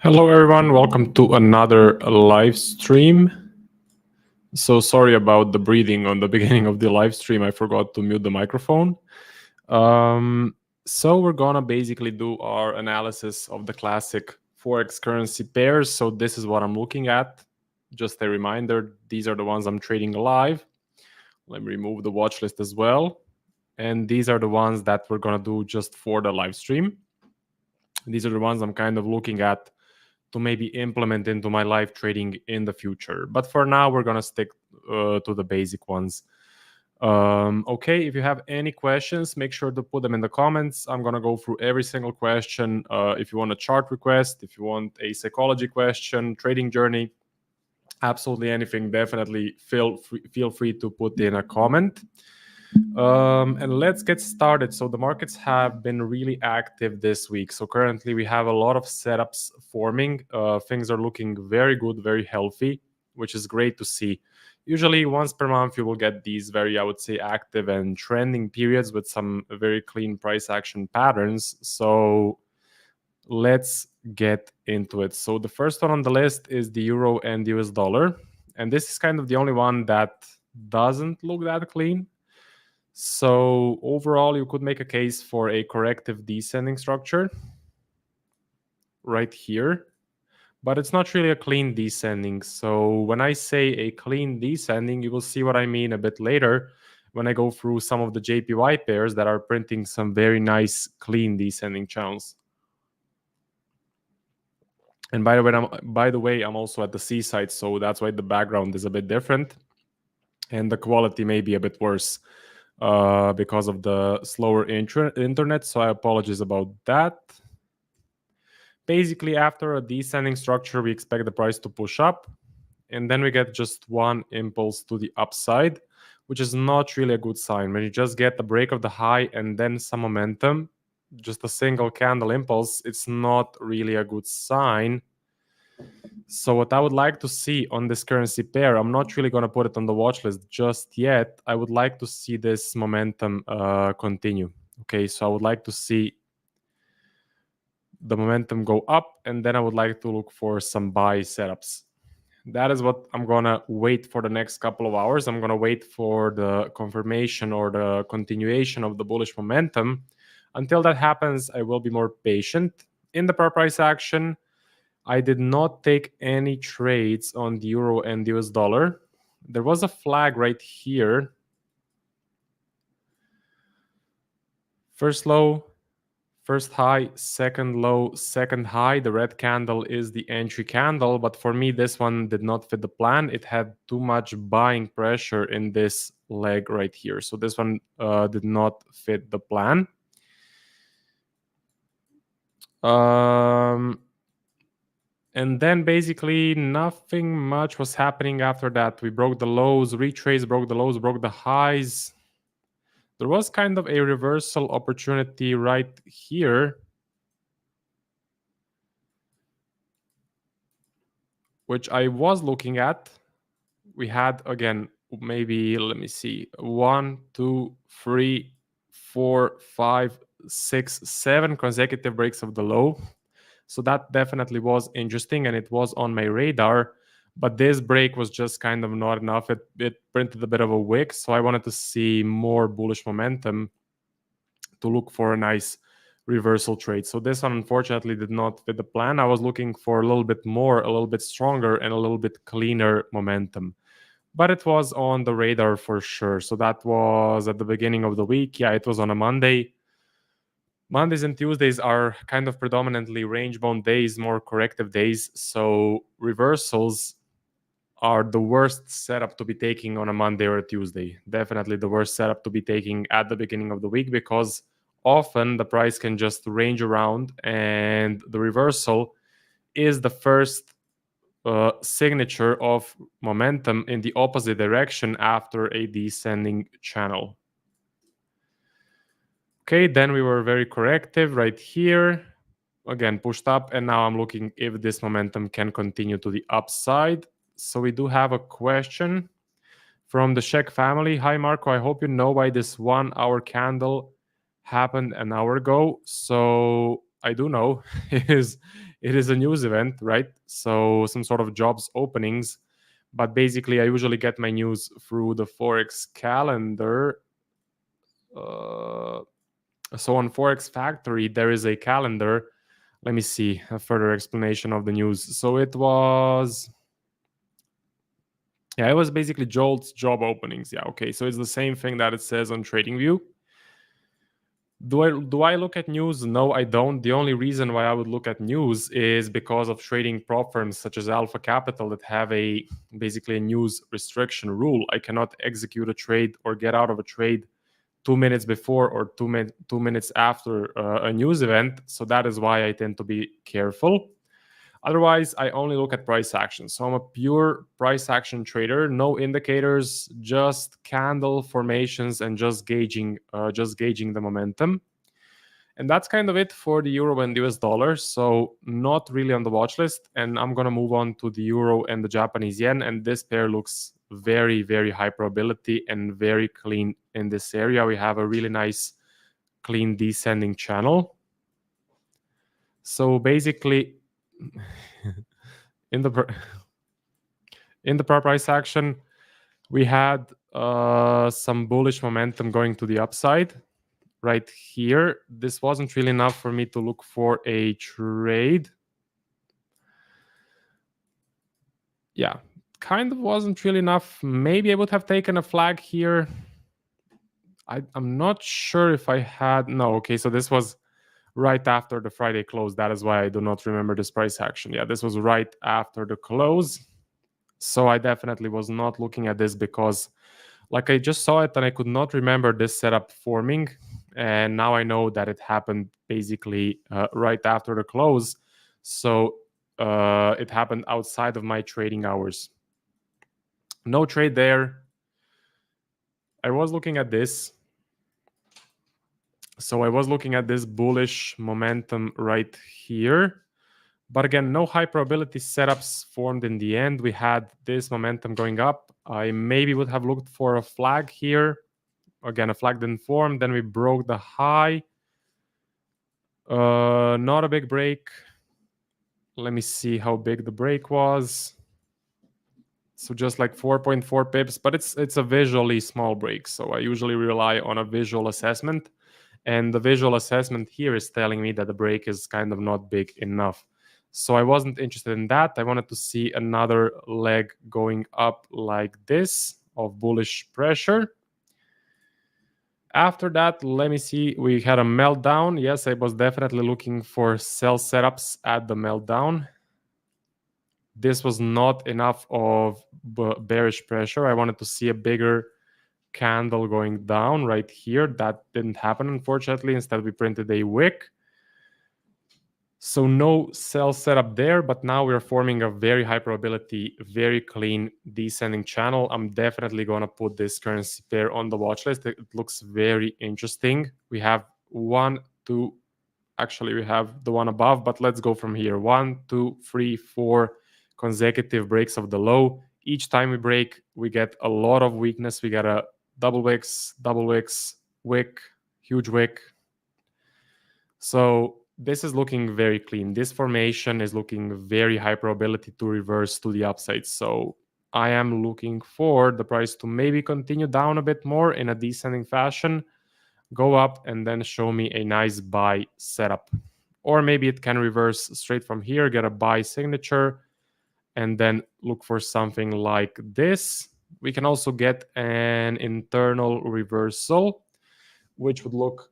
Hello everyone, welcome to another live stream. So sorry about the breathing on the beginning of the live stream. I forgot to mute the microphone. So we're gonna basically do our analysis of the classic Forex currency pairs. So this is what I'm looking at. Just a reminder, these are the ones I'm trading live. Let me remove the watch list as well. And these are the ones that we're gonna do just for the live stream. These are the ones I'm kind of looking at to maybe implement into my live trading in the future. But for now, we're going to stick to the basic ones. Okay, if you have any questions, make sure to put them in the comments. I'm going to go through every single question. If you want a chart request, if you want a psychology question, trading journey, absolutely anything, definitely feel free to put in a comment. And let's get started. So the markets have been really active this week. So currently we have a lot of setups forming. Things are looking very good, very healthy, which is great to see. Usually once per month, you will get these very, I would say, active and trending periods with some very clean price action patterns. So let's get into it. So the first one on the list is the euro and US dollar. And this is kind of the only one that doesn't look that clean. So overall, you could make a case for a corrective descending structure right here, but it's not really a clean descending. So when I say a clean descending, you will see what I mean a bit later when I go through some of the JPY pairs that are printing some very nice clean descending channels. And by the way, I'm also at the seaside, so that's why the background is a bit different and the quality may be a bit worse. Because of the slower internet, so I apologize about that. Basically, after a descending structure, we expect the price to push up, and then we get just one impulse to the upside, which is not really a good sign. When you just get the break of the high and then some momentum, just a single candle impulse, it's not really a good sign. So what I would like to see on this currency pair, I'm not really going to put it on the watch list just yet. I would like to see this momentum continue. Okay, so I would like to see the momentum go up, and then I would like to look for some buy setups. That is what I'm going to wait for the next couple of hours. I'm going to wait for the confirmation or the continuation of the bullish momentum. Until that happens, I will be more patient. In the price action, I did not take any trades on the euro and the US dollar. There was a flag right here. First low, First high, second low, second high. The red candle is the entry candle, but for me, this one did not fit the plan. It had too much buying pressure in this leg right here. So this one did not fit the plan. And then basically nothing much was happening after that. We broke the lows, retraced, broke the lows, broke the highs. There was kind of a reversal opportunity right here, which I was looking at. We had, again, maybe, let me see, 1, 2, 3, 4, 5, 6, 7 consecutive breaks of the low. So that definitely was interesting and it was on my radar. But this break was just kind of not enough. It printed a bit of a wick. So I wanted to see more bullish momentum to look for a nice reversal trade. So this one unfortunately did not fit the plan. I was looking for a little bit more, a little bit stronger, and a little bit cleaner momentum. But it was on the radar for sure. So that was at the beginning of the week. Yeah, it was on a Monday. Mondays and Tuesdays are kind of predominantly range-bound days, more corrective days. So reversals are the worst setup to be taking on a Monday or a Tuesday. Definitely the worst setup to be taking at the beginning of the week, because often the price can just range around and the reversal is the first signature of momentum in the opposite direction after a descending channel. Okay, then we were very corrective right here. Again, pushed up, and now I'm looking if this momentum can continue to the upside. So we do have a question from the Sheck family. Hi, Marco. I hope you know why this 1 hour candle happened an hour ago. So I do know. It is a news event, right? So some sort of jobs openings. But basically, I usually get my news through the Forex calendar. So on Forex Factory, there is a calendar. Let me see a further explanation of the news. So it was... yeah, it was basically Jolt's job openings. Yeah, okay. So it's the same thing that it says on TradingView. Do I look at news? No, I don't. The only reason why I would look at news is because of trading prop firms such as Alpha Capital that have basically a news restriction rule. I cannot execute a trade or get out of a trade 2 minutes before or 2 minutes after a news event. So that is why I tend to be careful. Otherwise, I only look at price action. So I'm a pure price action trader, no indicators, just candle formations and just gauging the momentum. And that's kind of it for the euro and US dollar. So not really on the watch list. And I'm going to move on to the euro and the Japanese yen. And this pair looks very, very high probability and very clean in this area. We have a really nice clean descending channel. So basically, in the price action, we had some bullish momentum going to the upside right here. This wasn't really enough for me to look for a trade. Yeah, kind of wasn't really enough. Maybe I would have taken a flag here. I'm not sure if I had... no, okay, so this was right after the Friday close. That is why I do not remember this price action. Yeah, this was right after the close. So I definitely was not looking at this because like I just saw it and I could not remember this setup forming. And now I know that it happened basically right after the close. So it happened outside of my trading hours. No trade there. I was looking at this. So I was looking at this bullish momentum right here. But again, no high probability setups formed in the end. We had this momentum going up. I maybe would have looked for a flag here. Again, a flag didn't form. Then we broke the high. Not a big break. Let me see how big the break was. So just like 4.4 pips, but it's a visually small break. So I usually rely on a visual assessment. And the visual assessment here is telling me that the break is kind of not big enough. So I wasn't interested in that. I wanted to see another leg going up like this of bullish pressure. After that, let me see, we had a meltdown. Yes, I was definitely looking for sell setups at the meltdown. This was not enough of bearish pressure. I wanted to see a bigger candle going down right here. That didn't happen, unfortunately. Instead, we printed a wick. So no sell setup there, but now we're forming a very high probability, very clean descending channel. I'm definitely going to put this currency pair on the watch list. It looks very interesting. We have one, two, actually we have the one above, but let's go from here. 1, 2, 3, 4 consecutive breaks of the low. Each time we break, we get a lot of weakness. We get a double wicks, wick, huge wick. So this is looking very clean. This formation is looking very high probability to reverse to the upside. So I am looking for the price to maybe continue down a bit more in a descending fashion, go up, and then show me a nice buy setup. Or maybe it can reverse straight from here, get a buy signature, and then look for something like this. We can also get an internal reversal, which would look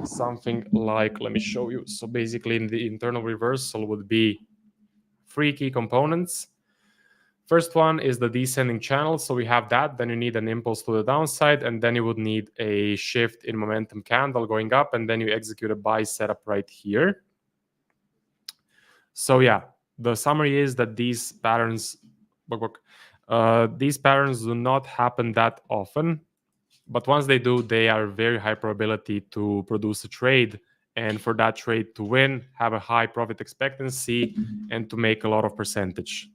something like, let me show you. So basically in the internal reversal would be 3 key components. First one is the descending channel. So we have that. Then you need an impulse to the downside, and then you would need a shift in momentum candle going up, and then you execute a buy setup right here. So yeah, the summary is that these patterns do not happen that often. But once they do, they are very high probability to produce a trade, and for that trade to win, have a high profit expectancy, and to make a lot of percentage.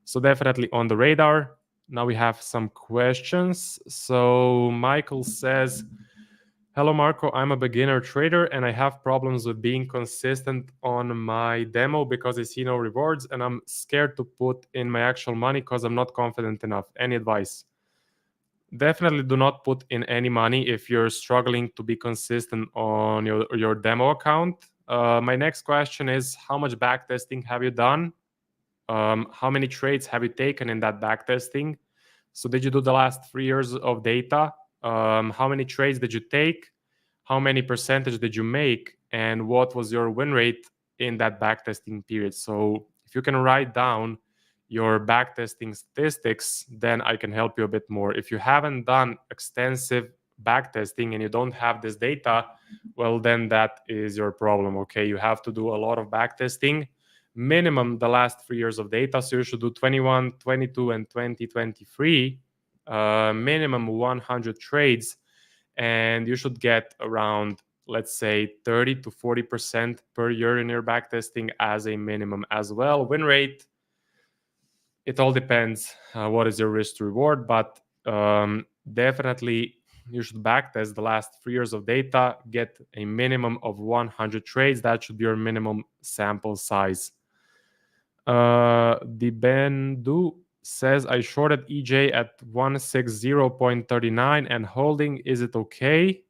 So definitely on the radar. Now we have some questions. So Michael says, hello, Marco. I'm a beginner trader and I have problems with being consistent on my demo because I see no rewards, and I'm scared to put in my actual money because I'm not confident enough. Any advice? Definitely do not put in any money if you're struggling to be consistent on your demo account. My next question is, how much backtesting have you done? How many trades have you taken in that backtesting? So did you do the last 3 years of data? How many trades did you take? How many percentage did you make? And what was your win rate in that backtesting period? So if you can write down your backtesting statistics, then I can help you a bit more. If you haven't done extensive backtesting and you don't have this data, well, then that is your problem. Okay, you have to do a lot of backtesting, minimum the last 3 years of data. So you should do 21, 22, and 2023, minimum 100 trades, and you should get around, let's say, 30 to 40% per year in your backtesting as a minimum as well. Win rate, it all depends what is your risk to reward, but definitely you should backtest the last 3 years of data, get a minimum of 100 trades. That should be your minimum sample size. The Bendu says, I shorted EJ at 160.39 and holding. Is it okay?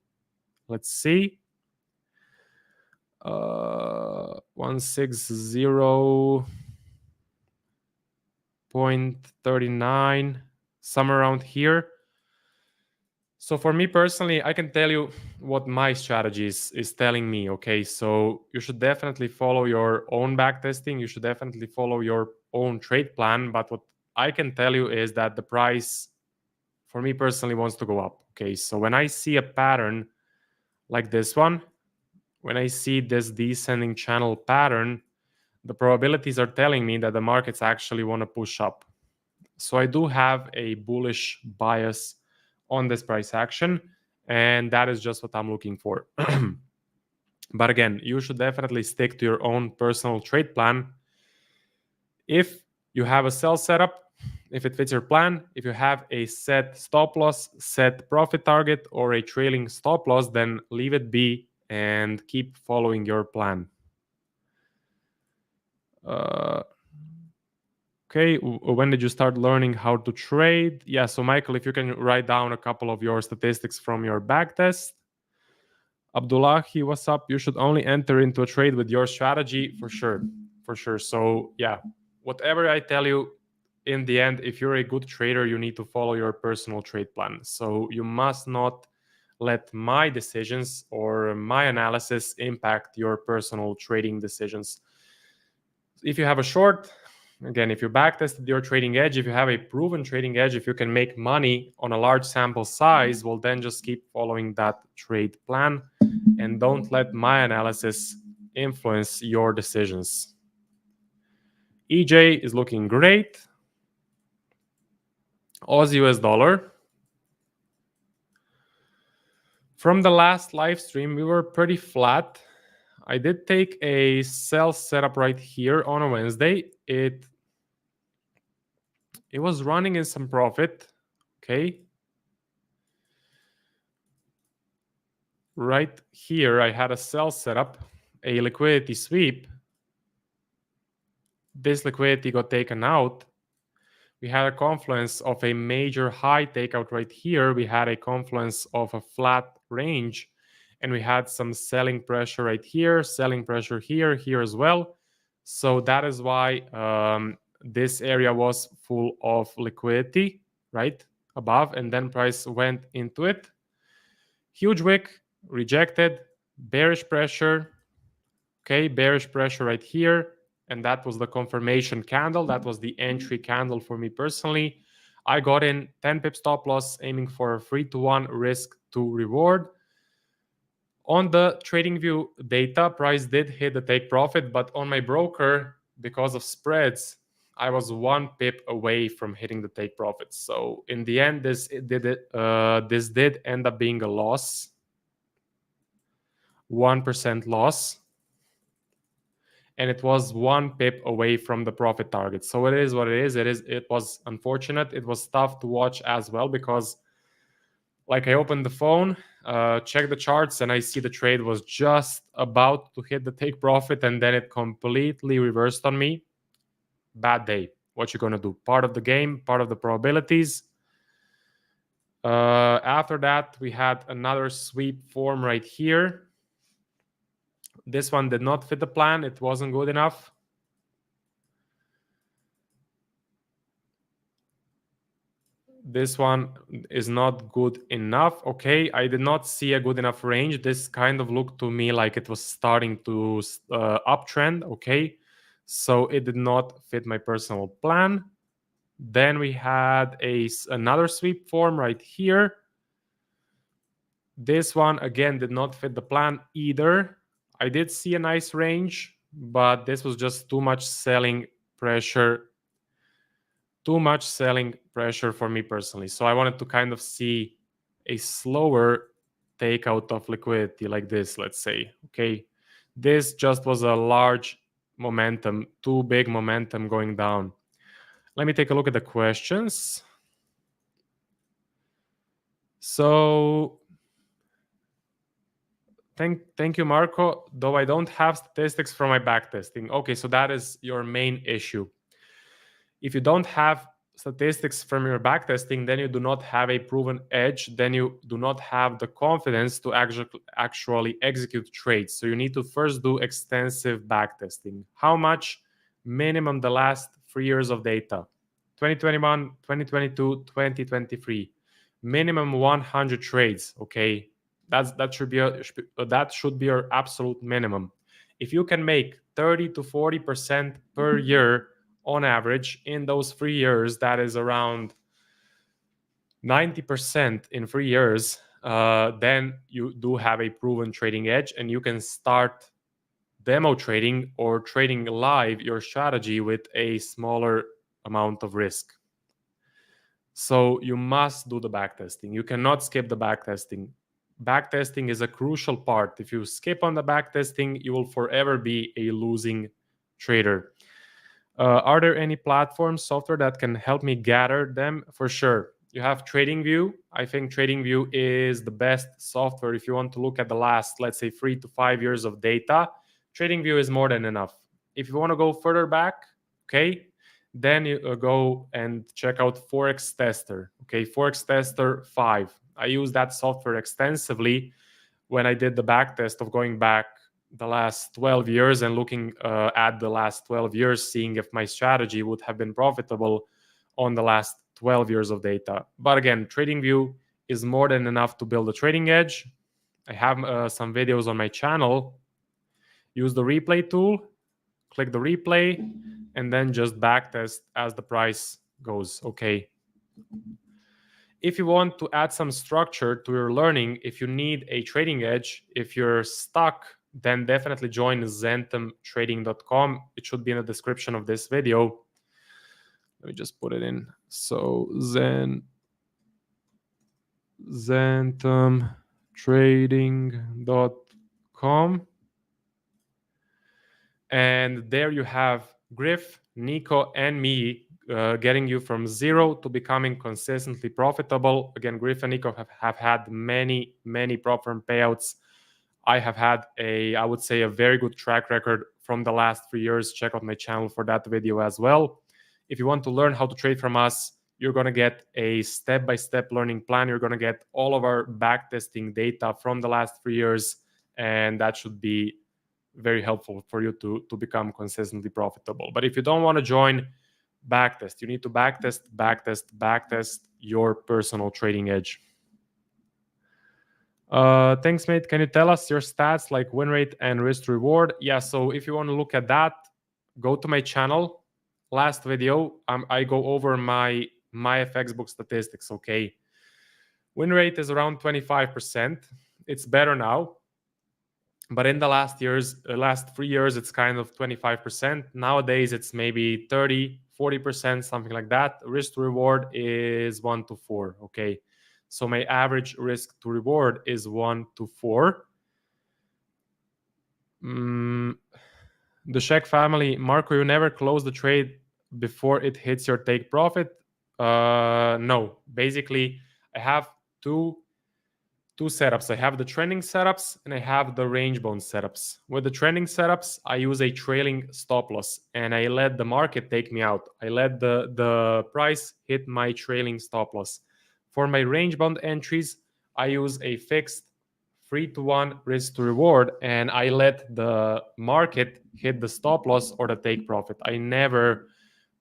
Let's see. 160.39, somewhere around here. So for me personally, I can tell you what my strategy is telling me. Okay, so you should definitely follow your own backtesting. You should definitely follow your own trade plan. But what I can tell you is that the price, for me personally, wants to go up. Okay, so when I see a pattern like this one, when I see this descending channel pattern, the probabilities are telling me that the markets actually want to push up. So I do have a bullish bias on this price action, and that is just what I'm looking for. But again, you should definitely stick to your own personal trade plan. If you have a sell setup, if it fits your plan, if you have a set stop loss, set profit target, or a trailing stop loss, then leave it be and keep following your plan. Okay, when did you start learning how to trade? Yeah, so Michael, if you can write down a couple of your statistics from your backtest. Abdullahi, what's up? You should only enter into a trade with your strategy, for sure. For sure. So yeah, whatever I tell you, in the end, if you're a good trader, you need to follow your personal trade plan. So you must not let my decisions or my analysis impact your personal trading decisions. If you have a short, again, if you backtested your trading edge, if you have a proven trading edge, if you can make money on a large sample size, well, then just keep following that trade plan and don't let my analysis influence your decisions. EJ is looking great. Aussie US dollar. From the last live stream, we were pretty flat. I did take a sell setup right here on a Wednesday. It was running in some profit. Okay. Right here, I had a sell setup, a liquidity sweep. This liquidity got taken out. We had a confluence of a major high takeout right here. We had a confluence of a flat range, and we had some selling pressure right here, selling pressure here, here as well. So that is why this area was full of liquidity, right, above, and then price went into it. Huge wick, rejected, bearish pressure, okay, bearish pressure right here, and that was the confirmation candle. That was the entry candle for me personally. I got in 10 pip stop loss, aiming for a 3-to-1 risk to reward. On the TradingView data, price did hit the take profit, but on my broker, because of spreads, I was 1 pip away from hitting the take profit. So in the end, this did end up being a loss, 1% loss. And it was 1 pip away from the profit target. So it is what it is. It was unfortunate. It was tough to watch as well because, like, I opened the phone, checked the charts, and I see the trade was just about to hit the take profit, and then it completely reversed on me. Bad day. What you gonna do? Part of the game, part of the probabilities. After that, we had another sweep form right here. This one did not fit the plan. It wasn't good enough. This one is not good enough. Okay, I did not see a good enough range. This kind of looked to me like it was starting to uptrend. Okay, so it did not fit my personal plan. Then we had another sweep form right here. This one again did not fit the plan either. I did see a nice range, but this was just too much selling pressure. Too much selling pressure for me personally. So I wanted to kind of see a slower takeout of liquidity like this, let's say. Okay, this just was a large momentum, too big momentum going down. Let me take a look at the questions. So thank you, Marco. Though I don't have statistics from my backtesting. Okay, so that is your main issue. If you don't have statistics from your backtesting, then you do not have a proven edge. Then you do not have the confidence to actually execute trades. So you need to first do extensive backtesting. How much? Minimum the last 3 years of data. 2021, 2022, 2023. Minimum 100 trades. Okay, that should be your absolute minimum. If you can make 30 to 40% per year on average in those 3 years, that is around 90% in 3 years, then you do have a proven trading edge, and you can start demo trading or trading live your strategy with a smaller amount of risk. So you must do the backtesting. You cannot skip the backtesting. Backtesting is a crucial part. If you skip on the backtesting, you will forever be a losing trader. Are there any platforms, software that can help me gather them? For sure. You have TradingView. I think TradingView is the best software if you want to look at the last, let's say, 3 to 5 years of data. TradingView is more than enough. If you want to go further back, okay, then you go and check out Forex Tester. Okay, Forex Tester 5. I use that software extensively when I did the backtest of going back the last 12 years and looking at the last 12 years, seeing if my strategy would have been profitable on the last 12 years of data. But again, TradingView is more than enough to build a trading edge. I have some videos on my channel. Use the replay tool, click the replay, and then just backtest as the price goes. Okay. If you want to add some structure to your learning, if you need a trading edge, if you're stuck, then definitely join zentumtrading.com. It should be in the description of this video. Let me just put it in. So zentumtrading.com. And there you have Griff, Nico, and me getting you from zero to becoming consistently profitable. Again, Griff and Nico have had many prop firm payouts. I have had I would say, a very good track record from the last 3 years. Check out my channel for that video as well. If you want to learn how to trade from us, you're going to get a step-by-step learning plan. You're going to get all of our backtesting data from the last 3 years, and that should be very helpful for you to become consistently profitable. But if you don't want to join backtest, you need to backtest your personal trading edge. Thanks, mate. Can you tell us your stats like win rate and risk to reward? Yeah, so if you want to look at that, go to my channel. Last video, I go over my FX book statistics. Okay, win rate is around 25%. It's better now, but in the last 3 years, it's kind of 25%. Nowadays, it's maybe 30-40%, something like that. Risk to reward is 1 to 4. Okay, so my average risk to reward is 1 to 4. The Sheck family, Marco, you never close the trade before it hits your take profit? No. Basically, I have two setups. I have the trending setups and I have the range bound setups. With the trending setups, I use a trailing stop loss and I let the market take me out. I let the price hit my trailing stop loss. For my range bound entries, I use a fixed 3-to-1 risk to reward, and I let the market hit the stop loss or the take profit. I never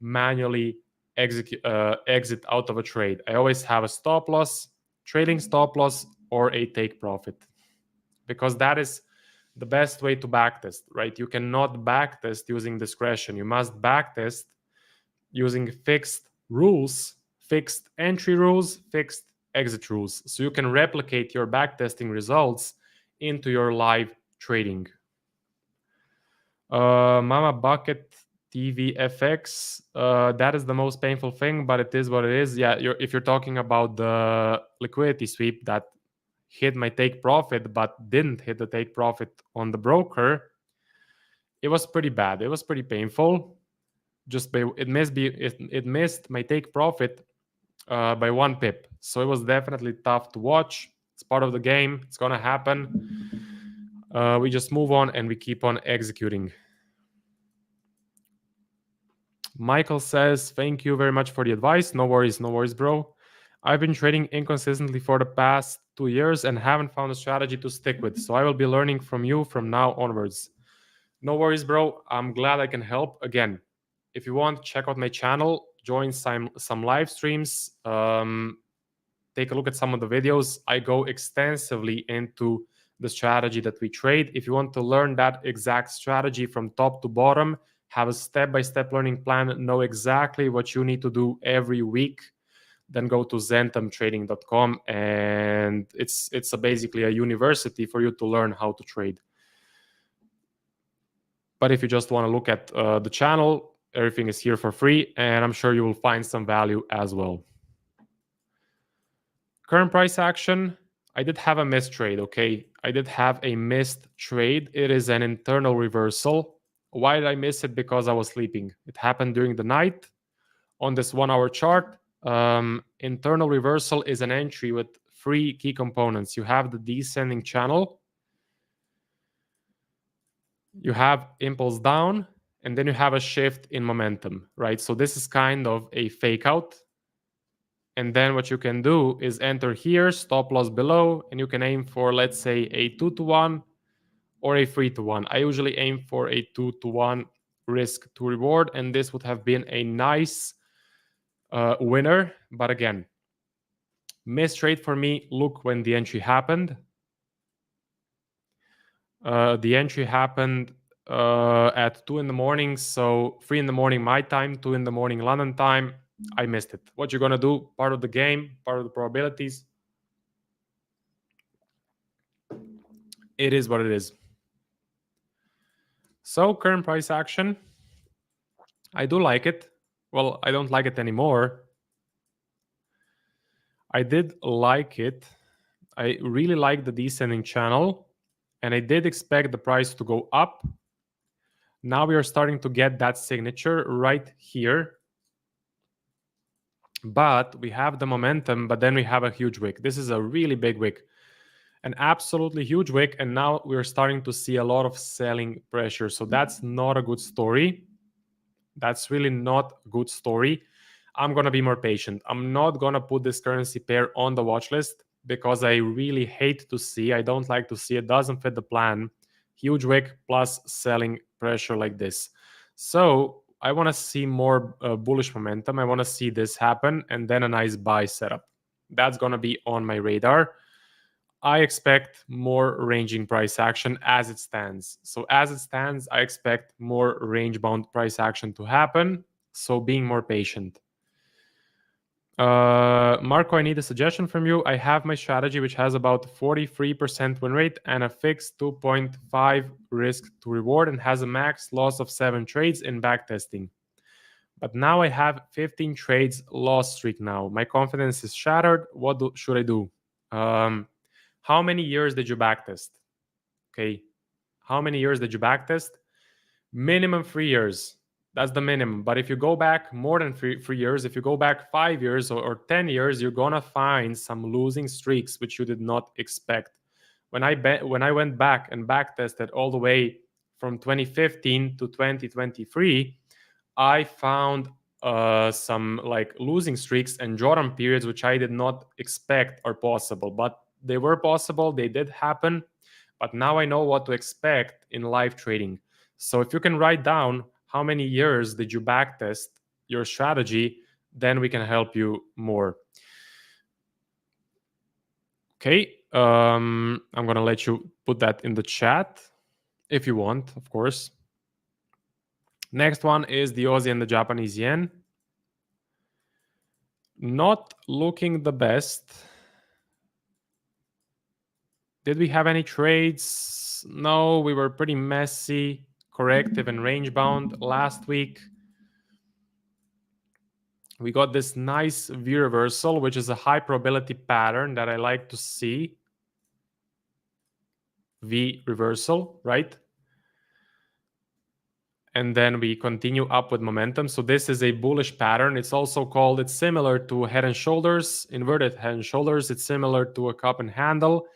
manually exit out of a trade. I always have a stop loss, trailing stop loss, or a take profit, because that is the best way to backtest, right? You cannot backtest using discretion. You must backtest using fixed rules, fixed entry rules, fixed exit rules, so you can replicate your backtesting results into your live trading. Mama Bucket TV FX, that is the most painful thing, but it is what it is. Yeah, if you're talking about the liquidity sweep that hit my take profit but didn't hit the take profit on the broker, it was pretty bad. It was pretty painful. It missed my take profit by 1 pip. So it was definitely tough to watch. It's part of the game. It's going to happen. We just move on and we keep on executing. Michael says, thank you very much for the advice. No worries, bro. I've been trading inconsistently for the past 2 years and haven't found a strategy to stick with. So I will be learning from you from now onwards. No worries, bro. I'm glad I can help. Again, if you want, check out my channel, join some live streams, take a look at some of the videos. I go extensively into the strategy that we trade. If you want to learn that exact strategy from top to bottom, have a step-by-step learning plan, know exactly what you need to do every week, then go to zentumtrading.com, and it's basically a university for you to learn how to trade. But if you just want to look at the channel, everything is here for free, and I'm sure you will find some value as well. Current price action, I did have a missed trade, okay? I did have a missed trade. It is an internal reversal. Why did I miss it? Because I was sleeping. It happened during the night. On this 1-hour chart, internal reversal is an entry with 3 key components. You have the descending channel, you have impulse down, and then you have a shift in momentum, right? So this is kind of a fake out. And then what you can do is enter here, stop loss below, and you can aim for, let's say, a 2-to-1 or a 3-to-1. I usually aim for a 2-to-1 risk to reward, and this would have been a nice winner. But again, Missed trade for me. Look when the entry happened. The entry happened at 2 in the morning, so 3 in the morning my time, 2 in the morning London time. I missed it. What you're gonna do? Part of the game, part of the probabilities. It is what it is. So current price action, I do like it. Well, I don't like it anymore. I did like it. I really like the descending channel, and I did expect the price to go up. Now we are starting to get that signature right here. But we have the momentum, but then we have a huge wick. This is a really big wick, an absolutely huge wick. And now we're starting to see a lot of selling pressure. So that's not a good story. That's really not a good story. I'm going to be more patient. I'm not going to put this currency pair on the watch list because I really hate to see, I don't like to see, it doesn't fit the plan. Huge wick plus selling pressure like this. So I want to see more bullish momentum. I want to see this happen and then a nice buy setup. That's going to be on my radar. I expect more ranging price action as it stands. So as it stands, I expect more range bound price action to happen. So being more patient. Marco, I need a suggestion from you. I have my strategy, which has about 43% win rate and a fixed 2.5 risk to reward and has a max loss of 7 trades in backtesting. But now I have 15 trades loss streak now. My confidence is shattered. What should I do? How many years did you backtest? Okay. How many years did you backtest? Minimum 3 years. That's the minimum. But if you go back more than three years, if you go back 5 years or 10 years, you're going to find some losing streaks, which you did not expect. When I went back and backtested all the way from 2015 to 2023, I found some like losing streaks and drawdown periods, which I did not expect are possible, but they were possible. They did happen. But now I know what to expect in live trading. So if you can write down how many years did you backtest your strategy, then we can help you more. Okay, I'm gonna let you put that in the chat if you want, of course. Next one is the Aussie and the Japanese yen. Not looking the best. Did we have any trades? No, we were pretty messy, corrective and range bound last week. We got this nice V reversal, which is a high probability pattern that I like to see. V reversal, right? And then we continue up with momentum. So this is a bullish pattern. It's also called, it's similar to head and shoulders, inverted head and shoulders. It's similar to a cup and handle.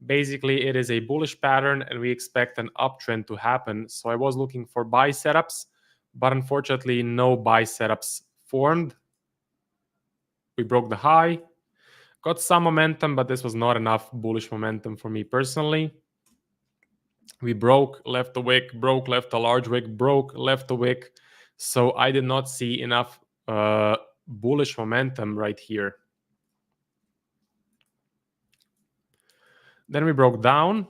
Basically, it is a bullish pattern and we expect an uptrend to happen. So I was looking for buy setups, but unfortunately, no buy setups formed. We broke the high, got some momentum, but this was not enough bullish momentum for me personally. We broke, left a wick, broke, left a large wick, broke, left a wick. So I did not see enough bullish momentum right here. Then we broke down.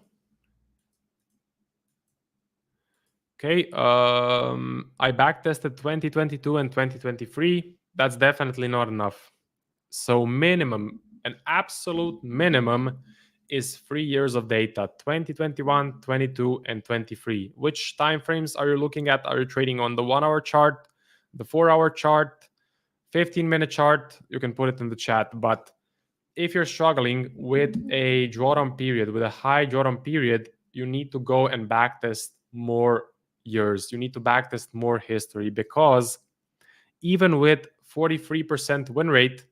Okay, I backtested 2022 and 2023. That's definitely not enough. So minimum, an absolute minimum is 3 years of data, 2021, 22, and 23. Which time frames are you looking at? Are you trading on the 1 hour chart, the 4 hour chart, 15-minute chart? You can put it in the chat. But if you're struggling with a drawdown period, with a high drawdown period, you need to go and backtest more years. You need to backtest more history, because even with 43% win rate,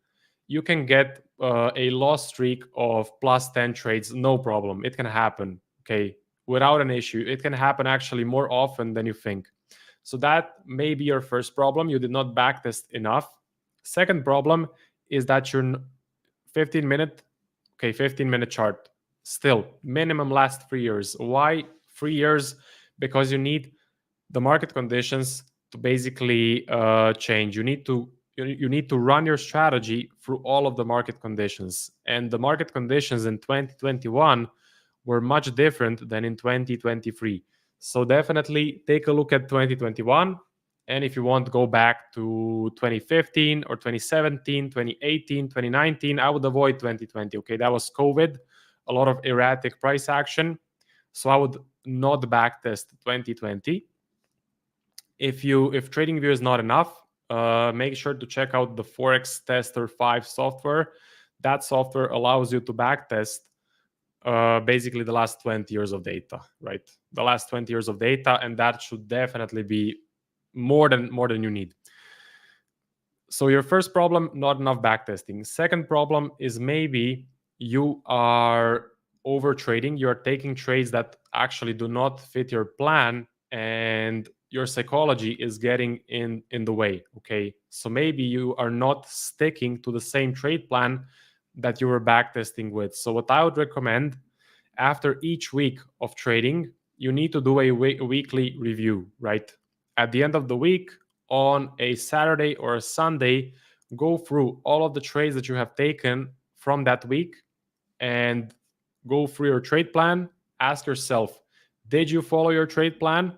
you can get a loss streak of plus 10 trades, no problem. It can happen, okay, without an issue. It can happen actually more often than you think. So that may be your first problem. You did not backtest enough. Second problem is that your 15-minute chart. Still, minimum last 3 years. Why 3 years? Because you need the market conditions to basically change. You need to you need to run your strategy through all of the market conditions. And the market conditions in 2021 were much different than in 2023. So definitely take a look at 2021. And if you want to go back to 2015 or 2017, 2018, 2019, I would avoid 2020. Okay, that was COVID, a lot of erratic price action. So I would not backtest 2020. If TradingView is not enough, make sure to check out the Forex Tester 5 software. That software allows you to backtest basically the last 20 years of data, right? The last 20 years of data, and that should definitely be more than you need. So your first problem, not enough backtesting. Second problem is maybe you are over trading. You are taking trades that actually do not fit your plan, and your psychology is getting in the way. Okay, so maybe you are not sticking to the same trade plan that you were backtesting with. So what I would recommend, after each week of trading, you need to do a weekly review, right? At the end of the week, on a Saturday or a Sunday, go through all of the trades that you have taken from that week and go through your trade plan. Ask yourself, did you follow your trade plan?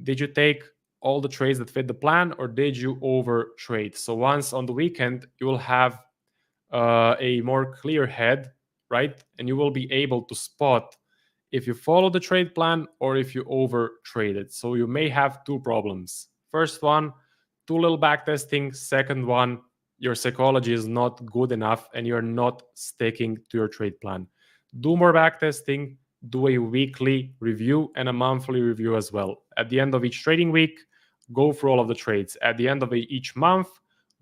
Did you take all the trades that fit the plan, or did you over trade? So once on the weekend, you will have a more clear head, right? And you will be able to spot if you follow the trade plan or if you over traded. So you may have two problems. First one, too little backtesting. Second one, your psychology is not good enough and you're not sticking to your trade plan. Do more backtesting, do a weekly review and a monthly review as well. At the end of each trading week, go through all of the trades. At the end of each month,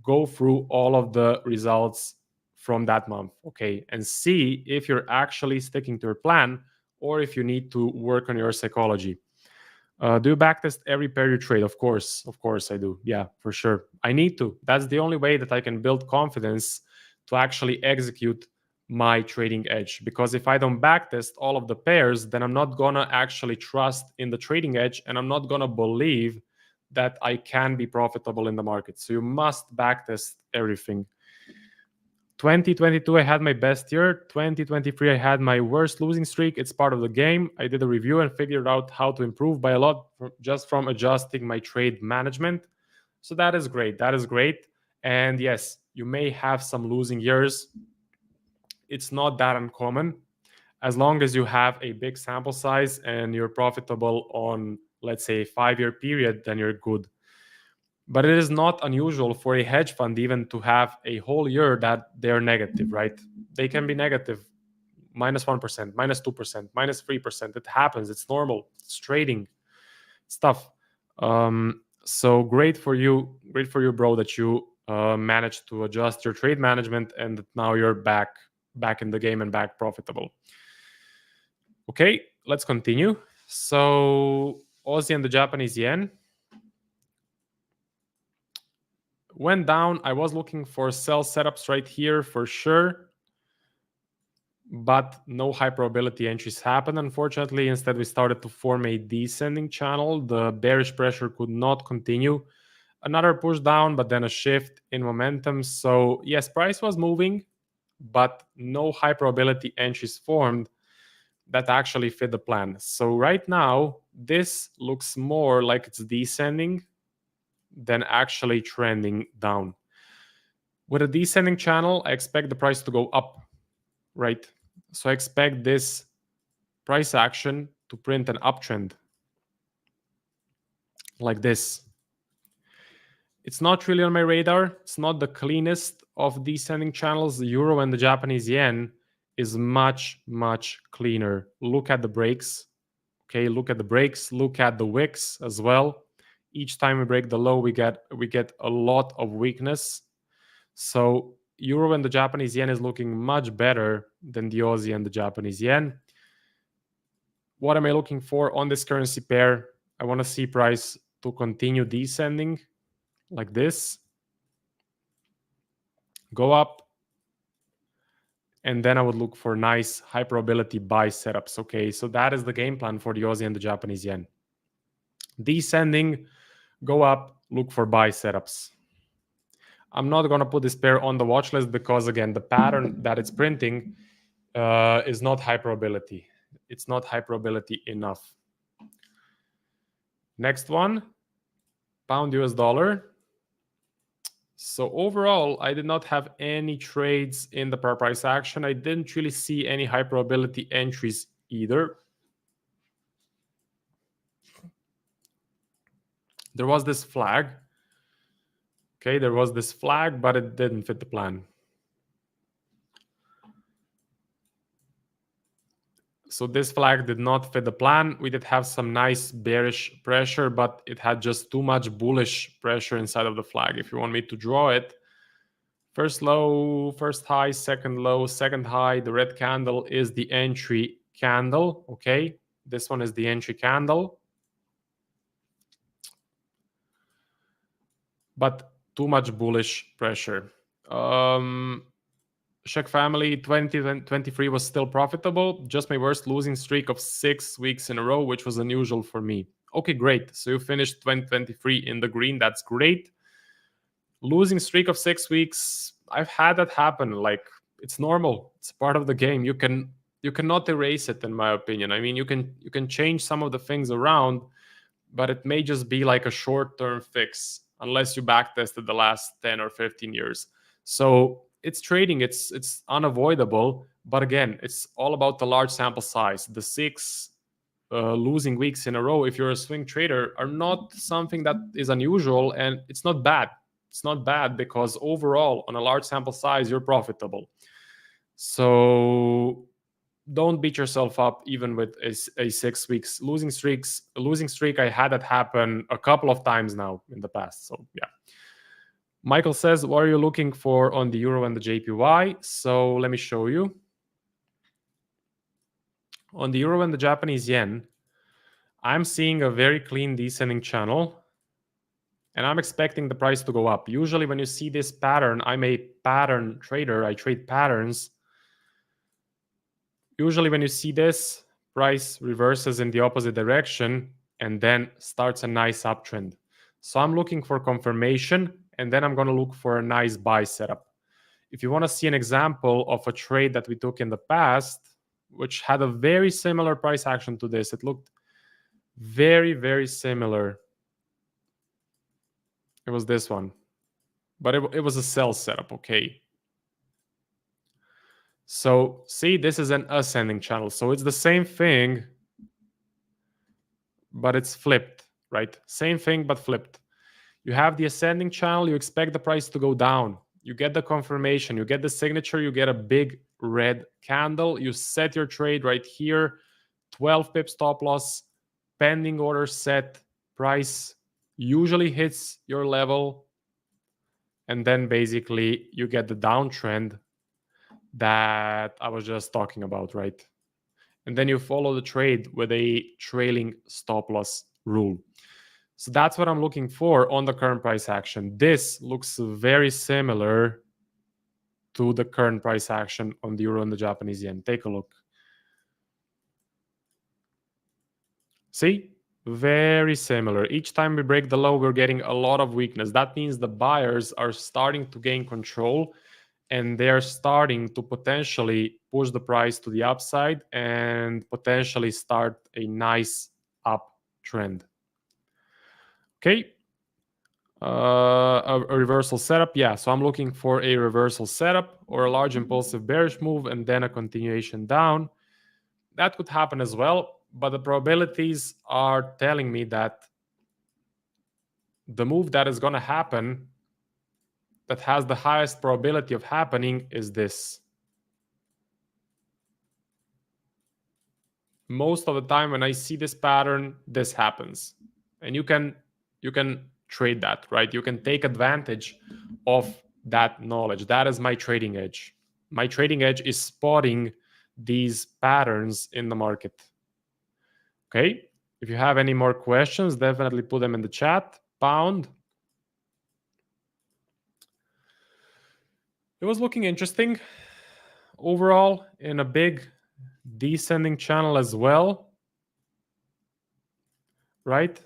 go through all of the results from that month, okay? And see if you're actually sticking to your plan or if you need to work on your psychology. Do you backtest every pair you trade? Of course I do. Yeah, for sure. I need to. That's the only way that I can build confidence to actually execute my trading edge. Because if I don't backtest all of the pairs, then I'm not gonna actually trust in the trading edge and I'm not gonna believe that I can be profitable in the market. So you must backtest everything. 2022, I had my best year. 2023, I had my worst losing streak. It's part of the game. I did a review and figured out how to improve by a lot just from adjusting my trade management. So that is great. That is great. And yes, you may have some losing years. It's not that uncommon. As long as you have a big sample size and you're profitable on, let's say, a 5-year period, then you're good. But it is not unusual for a hedge fund even to have a whole year that they're negative, right? They can be negative, -1%, -2%, -3%. It happens. It's normal. It's trading stuff. So great for you, bro, that you managed to adjust your trade management and that now you're back in the game and back profitable. Okay, let's continue. So Aussie and the Japanese yen went down. I was looking for sell setups right here for sure, but no high probability entries happened, unfortunately. Instead, we started to form a descending channel. The bearish pressure could not continue. Another push down, but then a shift in momentum. So yes, price was moving, but no high probability entries formed that actually fit the plan. So right now, this looks more like it's descending than actually trending down. With a descending channel, I expect the price to go up, right? So I expect this price action to print an uptrend like this. It's not really on my radar. It's not the cleanest of descending channels. The euro and the Japanese yen is much, much cleaner. Look at the breaks. Okay, look at the breaks. Look at the wicks as well. Each time we break the low, we get a lot of weakness. So euro and the Japanese yen is looking much better than the Aussie and the Japanese yen. What am I looking for on this currency pair? I want to see price to continue descending like this, go up, and then I would look for nice high probability buy setups. Okay, so that is the game plan for the Aussie and the Japanese yen. Descending, go up, look for buy setups. I'm not going to put this pair on the watch list because, again, the pattern that it's printing is not high probability. It's not high probability enough. Next one, pound US dollar. So overall, I did not have any trades in the per price action. I didn't really see any high probability entries either. There was this flag. Okay, there was this flag, but it didn't fit the plan. So this flag did not fit the plan. We did have some nice bearish pressure, but it had just too much bullish pressure inside of the flag. If you want me to draw it, first low, first high, second low, second high. The red candle is the entry candle. Okay, this one is the entry candle. But too much bullish pressure. Shek family 2023 was still profitable. Just my worst losing streak of 6 weeks in a row, which was unusual for me. Okay, great. So you finished 2023 in the green. That's great. Losing streak of 6 weeks. I've had that happen. Like, it's normal. It's part of the game. You cannot erase it, in my opinion. I mean, you can change some of the things around, but it may just be like a short-term fix unless you backtested the last 10 or 15 years. So it's trading, it's unavoidable. But again, it's all about the large sample size. The 6 losing weeks in a row, if you're a swing trader, are not something that is unusual, and it's not bad. It's not bad because overall, on a large sample size, you're profitable. So don't beat yourself up even with a 6 weeks losing streak. I had that happen a couple of times now in the past. So yeah. Michael says, what are you looking for on the euro and the JPY? So let me show you. On the euro and the Japanese yen, I'm seeing a very clean descending channel, and I'm expecting the price to go up. Usually when you see this pattern, I'm a pattern trader. I trade patterns. Usually when you see this, price reverses in the opposite direction and then starts a nice uptrend. So I'm looking for confirmation, and then I'm going to look for a nice buy setup. If you want to see an example of a trade that we took in the past, which had a very similar price action to this, it looked very, very similar. It was this one, but it was a sell setup, okay? So see, this is an ascending channel. So it's the same thing, but it's flipped, right? Same thing, but flipped. You have the ascending channel, you expect the price to go down. You get the confirmation, you get the signature, you get a big red candle. You set your trade right here, 12 pip stop loss, pending order set, price usually hits your level, and then basically you get the downtrend that I was just talking about, right? And then you follow the trade with a trailing stop loss rule. So that's what I'm looking for on the current price action. This looks very similar to the current price action on the euro and the Japanese yen. Take a look. See? Very similar. Each time we break the low, we're getting a lot of weakness. That means the buyers are starting to gain control, and they're starting to potentially push the price to the upside and potentially start a nice uptrend. Okay. A reversal setup. Yeah, so I'm looking for a reversal setup or a large impulsive bearish move and then a continuation down. That could happen as well, but the probabilities are telling me that the move that is going to happen, that has the highest probability of happening, is this. Most of the time when I see this pattern, this happens. And you can trade that, right? You can take advantage of that knowledge. That is my trading edge. My trading edge is spotting these patterns in the market. Okay? If you have any more questions, definitely put them in the chat. Pound. It was looking interesting overall in a big descending channel as well, right?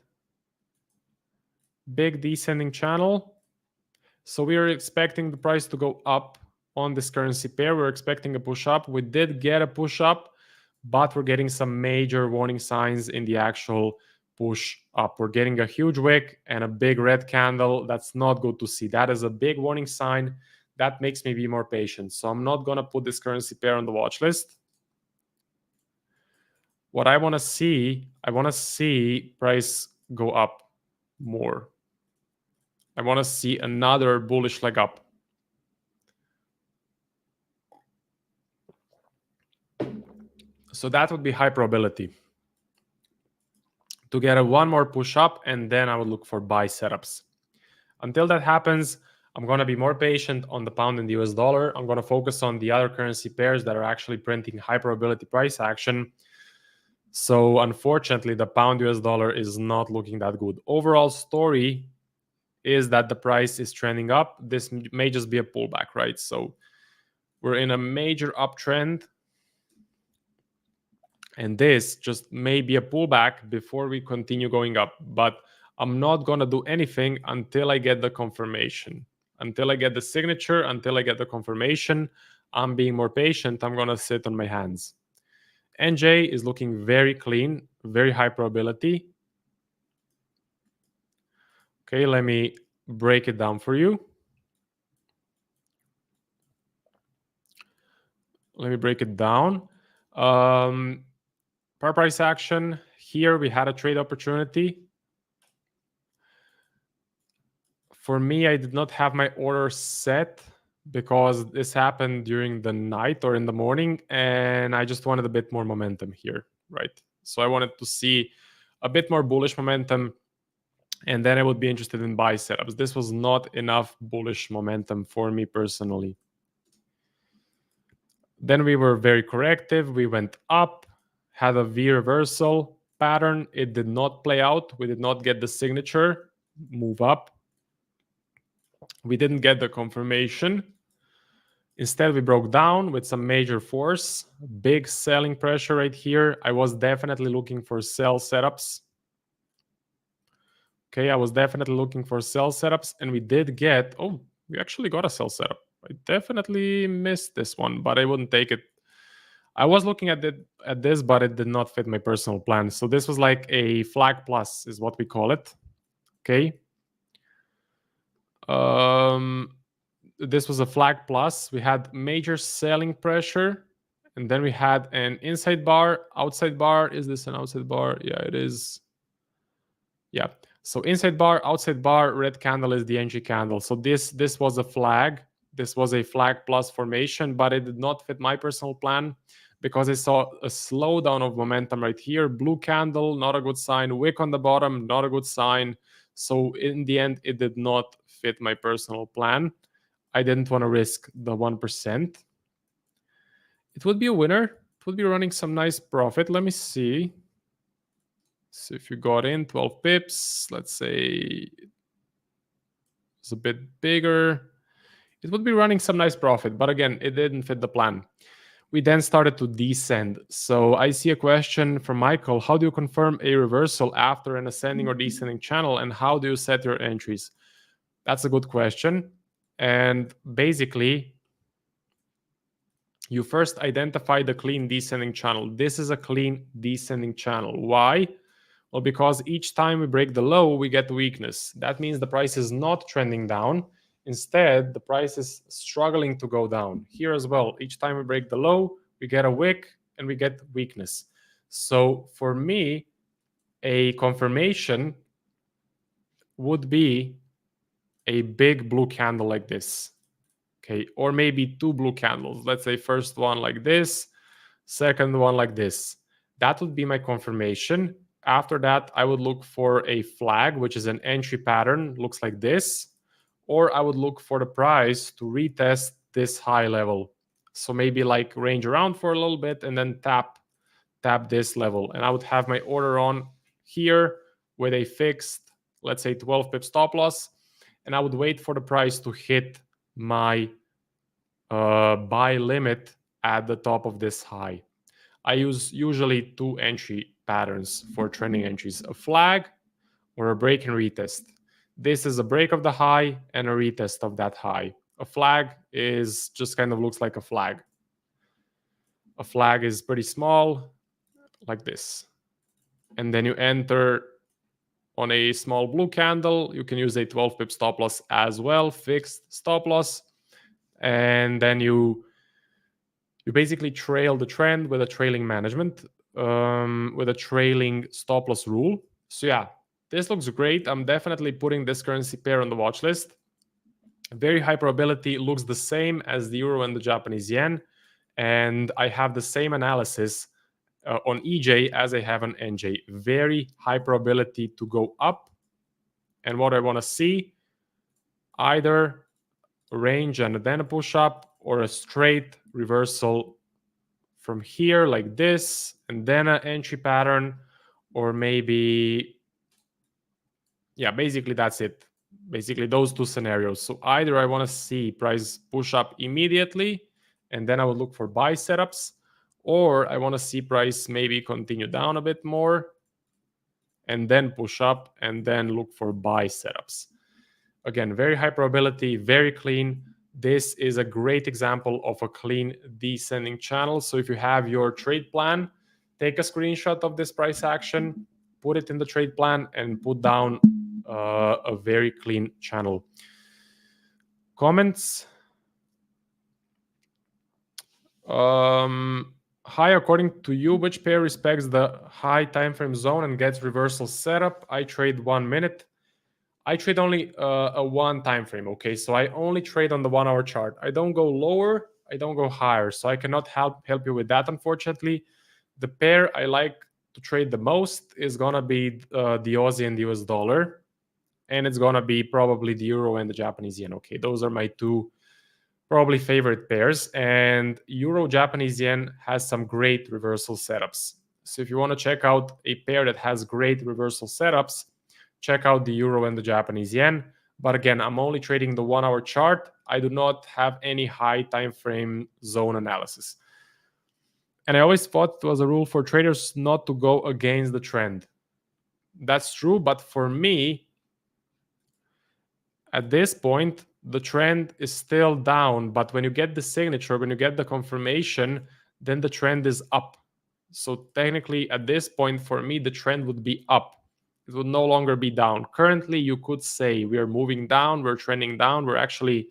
Big descending channel. So we are expecting the price to go up on this currency pair. We're expecting a push up. We did get a push up, but we're getting some major warning signs in the actual push up. We're getting a huge wick and a big red candle. That's not good to see. That is a big warning sign. That makes me be more patient. So I'm not going to put this currency pair on the watch list. What I want to see price go up more. I want to see another bullish leg up. So that would be high probability to get a one more push up, and then I would look for buy setups. Until that happens, I'm going to be more patient on the pound and the US dollar. I'm going to focus on the other currency pairs that are actually printing high probability price action. So unfortunately, the pound US dollar is not looking that good. Overall story is that the price is trending up. This may just be a pullback, right? So we're in a major uptrend, and this just may be a pullback before we continue going up. But I'm not going to do anything until I get the confirmation. Until I get the signature, until I get the confirmation, I'm being more patient. I'm going to sit on my hands. NJ is looking very clean, very high probability. Okay, let me break it down for you. Let me break it down. Par price action. Here we had a trade opportunity. For me, I did not have my order set because this happened during the night or in the morning, and I just wanted a bit more momentum here, right? So I wanted to see a bit more bullish momentum, and then I would be interested in buy setups. This was not enough bullish momentum for me personally. Then we were very corrective. We went up, had a V reversal pattern. It did not play out. We did not get the signature, move up. We didn't get the confirmation. Instead, we broke down with some major force, big selling pressure right here. I was definitely looking for sell setups. Okay, I was definitely looking for sell setups, and we did get, oh, we actually got a sell setup. I definitely missed this one, but I wouldn't take it. I was looking at this, but it did not fit my personal plan. So this was like a flag plus is what we call it. Okay. This was a flag plus. We had major selling pressure, and then we had an inside bar, outside bar. Is this an outside bar? Yeah, it is. Yeah. So inside bar, outside bar, red candle is the NG candle. So this was a flag. This was a flag plus formation, but it did not fit my personal plan because I saw a slowdown of momentum right here. Blue candle, not a good sign. Wick on the bottom, not a good sign. So in the end, it did not fit my personal plan. I didn't want to risk the 1%. It would be a winner. It would be running some nice profit. Let me see. So if you got in 12 pips, let's say it's a bit bigger, it would be running some nice profit. But again, it didn't fit the plan. We then started to descend. So I see a question from Michael. How do you confirm a reversal after an ascending or descending channel? And how do you set your entries? That's a good question. And basically, you first identify the clean descending channel. This is a clean descending channel. Why? Well, because each time we break the low, we get weakness. That means the price is not trending down. Instead, the price is struggling to go down. Here as well, each time we break the low, we get a wick and we get weakness. So for me, a confirmation would be a big blue candle like this. Okay, or maybe two blue candles. Let's say first one like this, second one like this. That would be my confirmation. After that, I would look for a flag, which is an entry pattern, looks like this, or I would look for the price to retest this high level. So maybe like range around for a little bit and then tap this level. And I would have my order on here with a fixed, let's say 12 pip stop loss. And I would wait for the price to hit my buy limit at the top of this high. I use usually two entry patterns for trending entries, a flag or a break and retest. This is a break of the high and a retest of that high. A flag is just kind of looks like a flag. A flag is pretty small, like this. And then you enter on a small blue candle. You can use a 12 pip stop loss as well, fixed stop loss. And then you basically trail the trend with a trailing management, with a trailing stop loss rule. So yeah, this looks great. I'm definitely putting this currency pair on the watch list. Very high probability, looks the same as the euro and the Japanese yen. And I have the same analysis on EJ as I have on NJ. Very high probability to go up. And what I want to see, either a range and then a push up, or a straight reversal from here like this, and then an entry pattern, or maybe, yeah, basically that's it. Basically those two scenarios. So either I want to see price push up immediately, and then I would look for buy setups, or I want to see price maybe continue down a bit more, and then push up, and then look for buy setups. Again, very high probability, very clean. This is a great example of a clean descending channel. So if you have your trade plan, take a screenshot of this price action, put it in the trade plan, and put down a very clean channel. Comments? Hi, according to you, which pair respects the high time frame zone and gets reversal setup? I trade 1 minute. I trade only a one time frame. Okay, so I only trade on the 1 hour chart. I don't go lower, I don't go higher, so I cannot help you with that, unfortunately. The pair I like to trade the most is gonna be the Aussie and the US dollar, and it's gonna be probably the euro and the Japanese yen. Okay, those are my two probably favorite pairs, and euro Japanese yen has some great reversal setups. So if you want to check out a pair that has great reversal setups, check out the euro and the Japanese yen. But again, I'm only trading the 1 hour chart. I do not have any high time frame zone analysis. And I always thought it was a rule for traders not to go against the trend. That's true, but for me, at this point, the trend is still down. But when you get the signature, when you get the confirmation, then the trend is up. So technically, at this point, for me, the trend would be up. It would no longer be down. Currently, you could say we are moving down, we're trending down, we're actually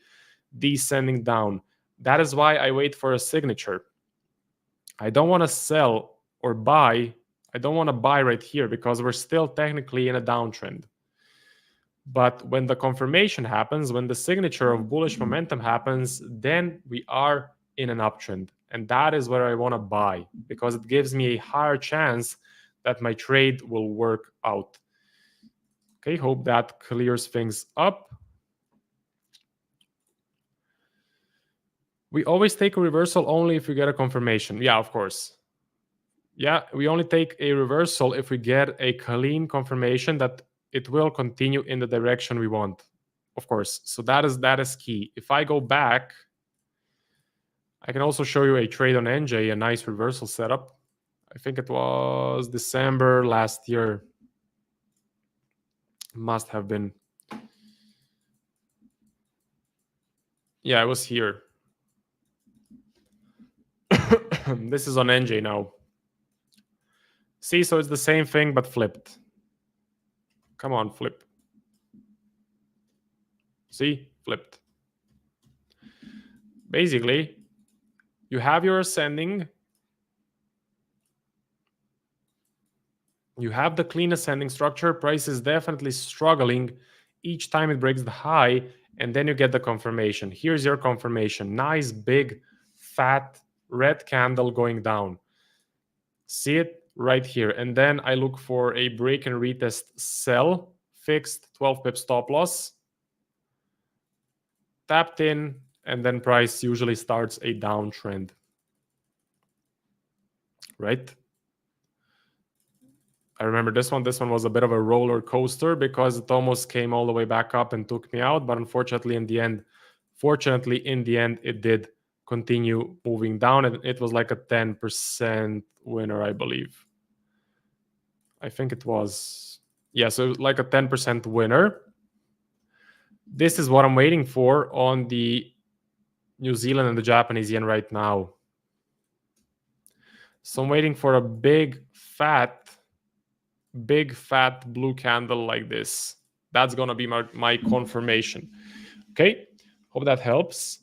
descending down. That is why I wait for a signature. I don't want to sell or buy. I don't want to buy right here because we're still technically in a downtrend. But when the confirmation happens, when the signature of bullish momentum happens, then we are in an uptrend. And that is where I want to buy because it gives me a higher chance that my trade will work out. Okay, hope that clears things up. We always take a reversal only if we get a confirmation. Yeah, of course. Yeah, we only take a reversal if we get a clean confirmation that it will continue in the direction we want, of course. So that is key. If I go back, I can also show you a trade on NJ, a nice reversal setup. I think it was December last year. Must have been. Yeah, it was here. This is on NJ now. See, so it's the same thing, but flipped. Come on, flip. See, flipped. Basically, you have your ascending. You have the clean ascending structure. Price is definitely struggling each time it breaks the high, and then you get the confirmation. Here's your confirmation. Nice, big, fat, red candle going down. See it right here. And then I look for a break and retest sell, fixed 12 pip stop loss, tapped in, and then price usually starts a downtrend. Right? I remember this one. This one was a bit of a roller coaster because it almost came all the way back up and took me out. But unfortunately, in the end, it did continue moving down. And it was like a 10% winner, I believe. I think it was. Yeah, so it was like a 10% winner. This is what I'm waiting for on the New Zealand and the Japanese yen right now. So I'm waiting for a big fat blue candle like this. That's gonna be my confirmation. Okay, hope that helps.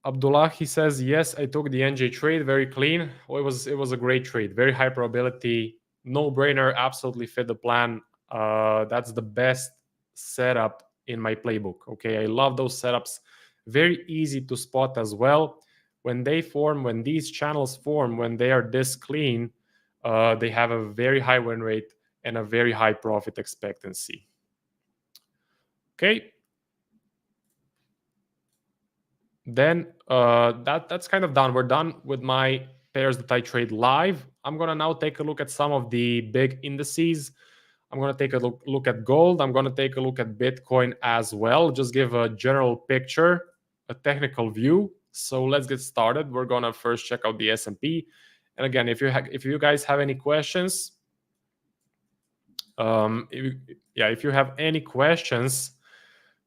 Abdullah, he says, yes, I took the NJ trade, very clean. Well, it was a great trade, very high probability, no brainer, absolutely fit the plan. That's the best setup in my playbook. Okay, I love those setups. Very easy to spot as well. When they form, when these channels form, when they are this clean, they have a very high win rate and a very high profit expectancy. Okay. Then that's kind of done. We're done with my pairs that I trade live. I'm gonna now take a look at some of the big indices. I'm gonna take a look at gold. I'm gonna take a look at Bitcoin as well. Just give a general picture, a technical view. So let's get started. We're gonna first check out the S&P. And again, if you guys have any questions, if you have any questions,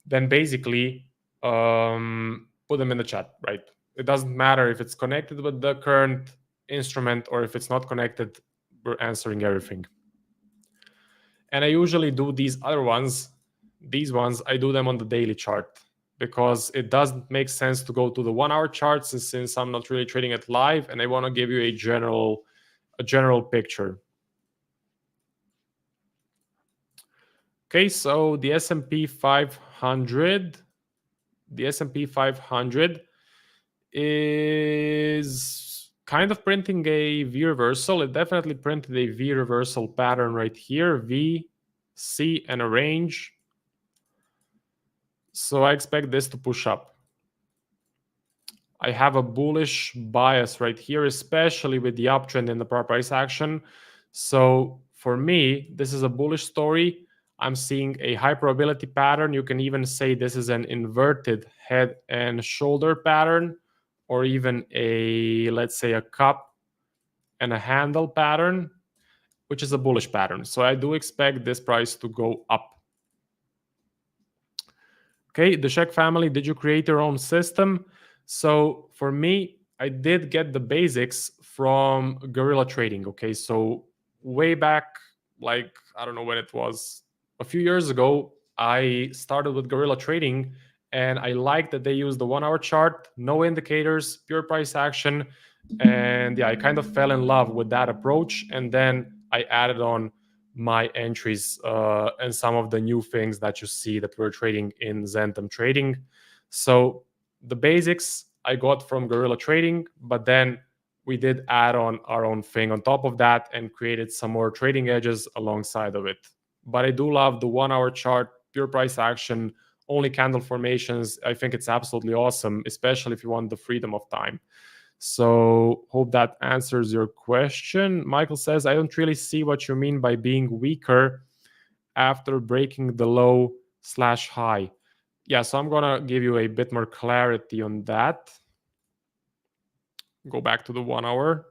then basically put them in the chat, right? It doesn't matter if it's connected with the current instrument or if it's not connected, we're answering everything. And I usually do these other ones, I do them on the daily chart because it doesn't make sense to go to the 1 hour charts since I'm not really trading it live and I want to give you a general picture. Okay, so the S&P 500, is kind of printing a V reversal. It definitely printed a V reversal pattern right here, V, C, and a range. So I expect this to push up. I have a bullish bias right here, especially with the uptrend in the price action. So for me, this is a bullish story. I'm seeing a high probability pattern. You can even say this is an inverted head and shoulder pattern, or even let's say a cup and a handle pattern, which is a bullish pattern. So I do expect this price to go up. Okay, the Sheikh family, did you create your own system? So for me, I did get the basics from guerrilla trading. Okay, so way back, like, I don't know when it was, a few years ago, I started with guerrilla trading and I liked that they use the 1 hour chart, no indicators, pure price action. And yeah, I kind of fell in love with that approach. And then I added on my entries and some of the new things that you see that we're trading in Zentum Trading. So the basics I got from guerrilla trading, but then we did add on our own thing on top of that and created some more trading edges alongside of it. But I do love the 1 hour chart, pure price action, only candle formations. I think it's absolutely awesome, especially if you want the freedom of time. So hope that answers your question. Michael says, I don't really see what you mean by being weaker after breaking the low/high. Yeah, so I'm gonna give you a bit more clarity on that. Go back to the 1 hour.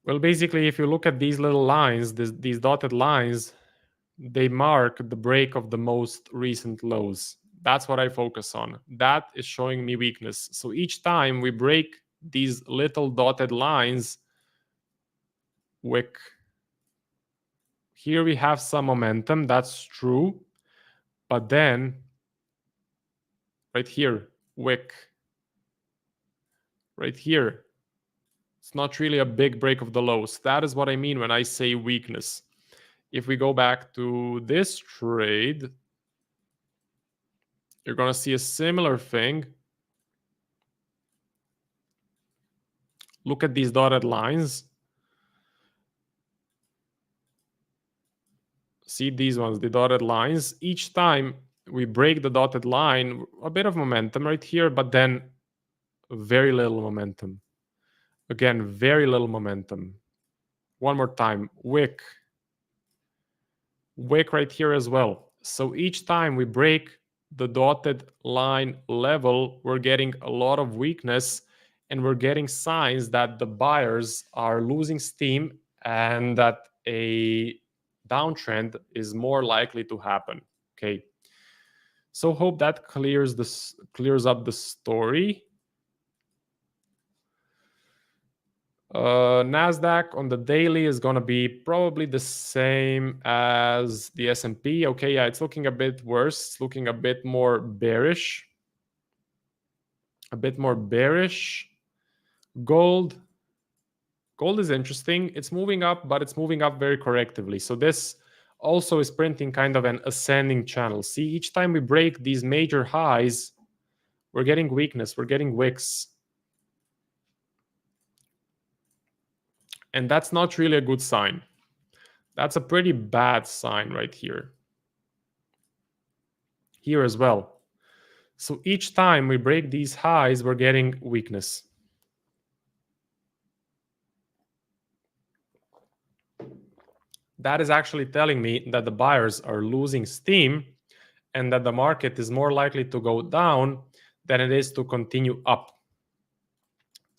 Well, basically, if you look at these little lines, these dotted lines, they mark the break of the most recent lows. That's what I focus on. That is showing me weakness. So each time we break these little dotted lines, wick. Here we have some momentum, that's true. But then, right here, wick. Right here, it's not really a big break of the lows. That is what I mean when I say weakness. If we go back to this trade, you're going to see a similar thing. Look at these dotted lines. See these ones, the dotted lines. Each time we break the dotted line, a bit of momentum right here, but then very little momentum. Again, very little momentum. One more time, wick. Wick right here as well. So each time we break the dotted line level, we're getting a lot of weakness and we're getting signs that the buyers are losing steam and that a downtrend is more likely to happen. Okay. So hope that clears up the story. Nasdaq on the daily is going to be probably the same as the S&P. Okay, yeah, it's looking a bit worse. It's looking a bit more bearish. Gold is interesting. It's moving up, but it's moving up very correctively. So this also is printing kind of an ascending channel. See, each time we break these major highs, we're getting weakness, we're getting wicks. And that's not really a good sign. That's a pretty bad sign right here. Here as well. So each time we break these highs, we're getting weakness. That is actually telling me that the buyers are losing steam and that the market is more likely to go down than it is to continue up.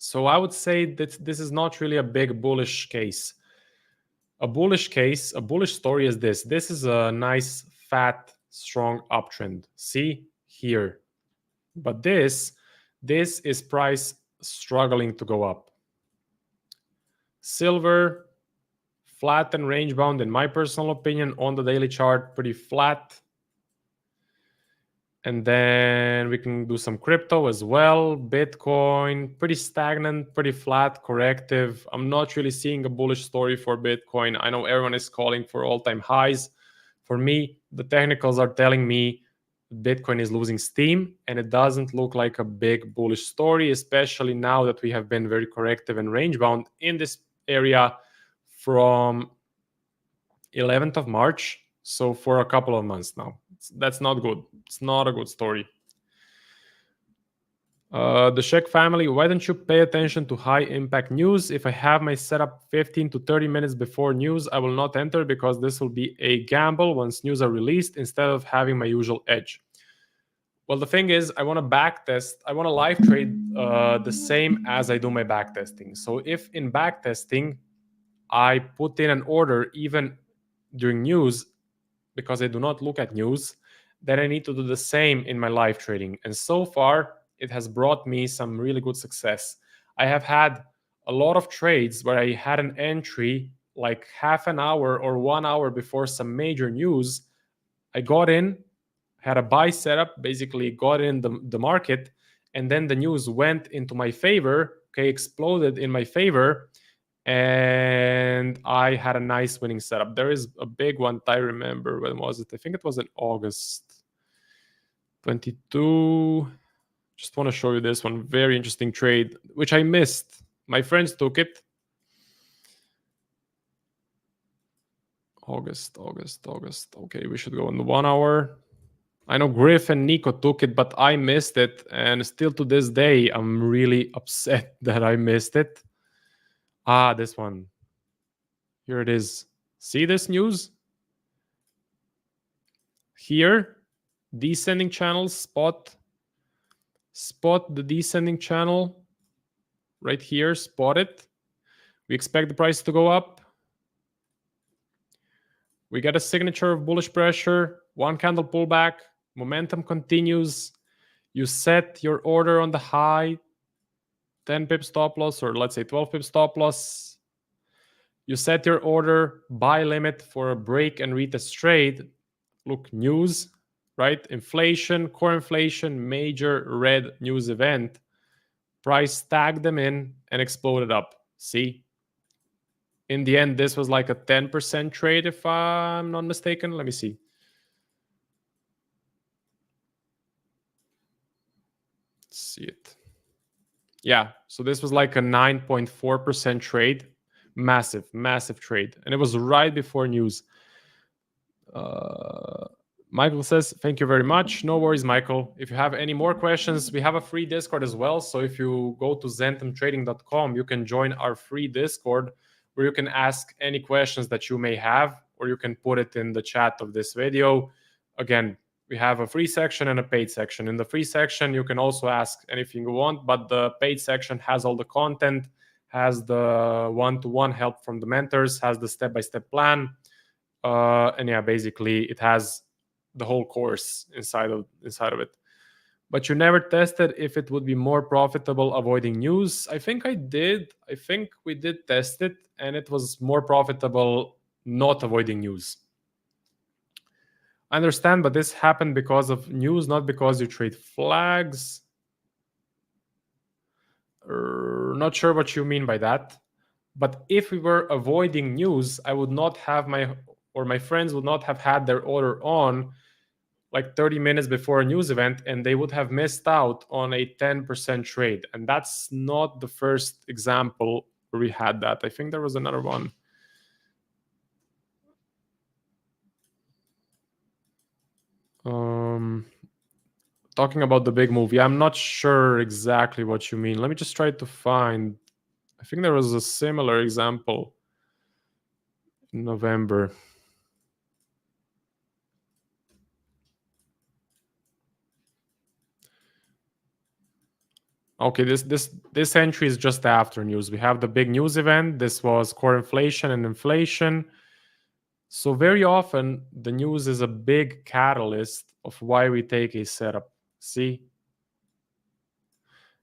So I would say that this is not really a big bullish case. A bullish story is this. This is a nice, fat, strong uptrend. See here. But this is price struggling to go up. Silver, flat and range bound, in my personal opinion, on the daily chart, pretty flat. And then we can do some crypto as well. Bitcoin, pretty stagnant, pretty flat, corrective. I'm not really seeing a bullish story for Bitcoin. I know everyone is calling for all-time highs. For me, the technicals are telling me Bitcoin is losing steam, and it doesn't look like a big bullish story, especially now that we have been very corrective and range-bound in this area from 11th of March. So for a couple of months now. That's not good. It's not a good story. The Sheikh family, why don't you pay attention to high impact news? If I have my setup 15 to 30 minutes before news, I will not enter because this will be a gamble once news are released instead of having my usual edge. Well, the thing is, I want to back test. I want to live trade the same as I do my back testing. So if in back testing, I put in an order even during news, because I do not look at news, then I need to do the same in my live trading. And so far, it has brought me some really good success. I have had a lot of trades where I had an entry like half an hour or 1 hour before some major news. I got in, had a buy setup, basically got in the market, and then the news went into my favor, okay, exploded in my favor, and I had a nice winning setup. There is a big one. I remember, when was it? I think it was in August 22. Just want to show you this one. Very interesting trade, which I missed. My friends took it. August. Okay, we should go in the 1 hour. I know Griff and Nico took it, but I missed it. And still to this day, I'm really upset that I missed it. Ah, this one. Here it is. See this news? Here, descending channel, spot the descending channel right here, spot it. We expect the price to go up. We get a signature of bullish pressure, one candle pullback, momentum continues. You set your order on the high, 10 pip stop loss, or let's say 12 pip stop loss. You set your order, buy limit for a break and retest trade. Look, news, right? Inflation, core inflation, major red news event. Price tagged them in and exploded up. See? In the end, this was like a 10% trade, if I'm not mistaken. Let me see. Let's see it. Yeah, so this was like a 9.4% trade. Massive trade. And it was right before news. Michael says, thank you very much. No worries, Michael. If you have any more questions, we have a free Discord as well. So if you go to zentumtrading.com, you can join our free Discord where you can ask any questions that you may have, or you can put it in the chat of this video. Again, we have a free section and a paid section. In the free section, you can also ask anything you want, but the paid section has all the content, has the one-to-one help from the mentors, has the step-by-step plan, and yeah, basically it has the whole course inside of it. But you never tested if it would be more profitable avoiding news. I think I did. I think we did test it, and it was more profitable not avoiding news. I understand, but this happened because of news, not because you trade flags. Not sure what you mean by that. But if we were avoiding news, I would not have my friends would not have had their order on like 30 minutes before a news event, and they would have missed out on a 10% trade. And that's not the first example where we had that. I think there was another one. Talking about the big movie, I'm not sure exactly what you mean. Let me just try to find. I think there was a similar example in November. Okay, this entry is just after news. We have the big news event. This was core inflation and inflation. So very often the news is a big catalyst of why we take a setup. See?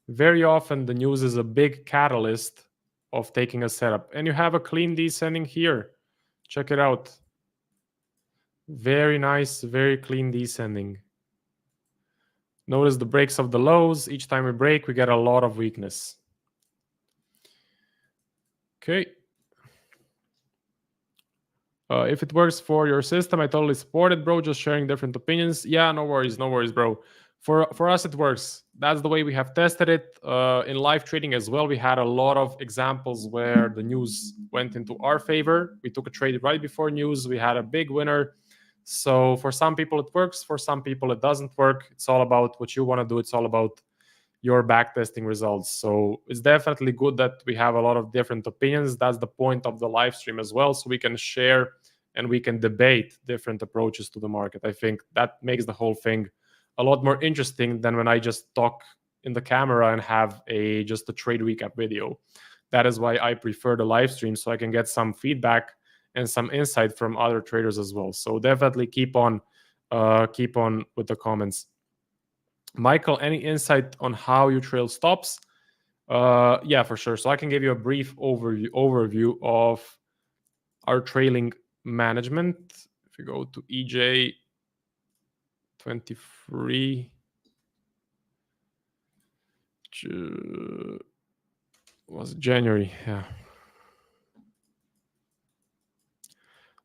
Very often the news is a big catalyst of taking a setup. And you have a clean descending here. Check it out. Very nice, very clean descending. Notice the breaks of the lows. Each time we break, we get a lot of weakness. Okay. If it works for your system, I totally support it, bro. Just sharing different opinions. Yeah, no worries, bro. For us, it works. That's the way we have tested it. In live trading as well, we had a lot of examples where the news went into our favor. We took a trade right before news. We had a big winner. So for some people, it works. For some people, it doesn't work. It's all about what you want to do. It's all about your backtesting results. So it's definitely good that we have a lot of different opinions. That's the point of the live stream as well. So we can share and we can debate different approaches to the market. I think that makes the whole thing a lot more interesting than when I just talk in the camera and have just a trade recap video. That is why I prefer the live stream, so I can get some feedback and some insight from other traders as well. So definitely keep on with the comments. Michael, any insight on how you trail stops? Yeah, for sure. So I can give you a brief overview of our trailing management. If you go to EJ 23, was January, yeah.